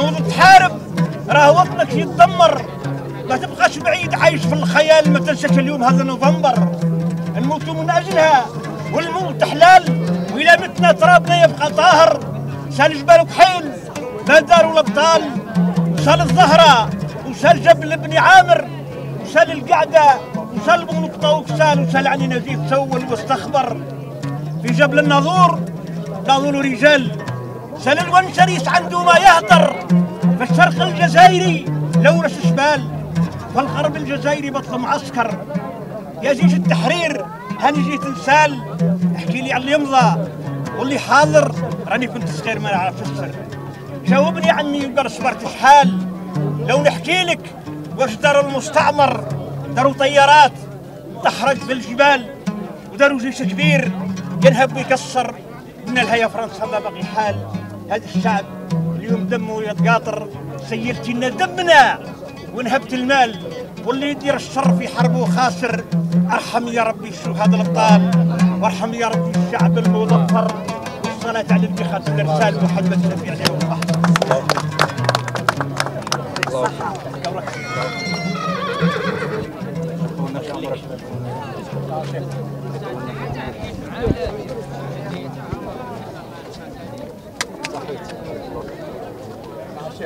تنوض تحارب راه وطنك يتدمر، ما تبقاش بعيد عايش في الخيال. ما تنساش اليوم هذا نوفمبر نموتوا من اجلها، والموت حلال، وإلا متنا ترابنا يبقى طاهر. شال جبال كحيل ما داروا الابطال، وشال الزهره، وشال جبل بني عامر، وشال القعده، وشال بنقطه وكسال، وشال عني نزيف سول واستخبر. في جبل الناظور ناظور رجال، شال الونشريس عنده ما يهدر. في الشرق الجزائري لورش شبال، في الغرب الجزائري بطل معسكر. يا جيش التحرير هاني جيت نسال، احكي لي على اللي يمضى واللي حاضر، راني كنت صغير ما نعرفش السر. جاوبني عني وقال صبرت شحال، لو نحكي لك واش داروا المستعمر. داروا طيارات تحرق في الجبال، وداروا جيش كبير ينهب ويكسر. قلنا لها يا فرنسا ما باقي حال، هذا الشعب اليوم دمه يتقاطر. سيلتي لنا دمنا ونهبت المال، واللي يدير الشر في حربه خاسر. ارحم يا ربي الشهداء الابطال، وارحم يا ربي الشعب المظفر. والصلاة على النبي خاتم الرسال محمد شفيع اليوم البحر. الله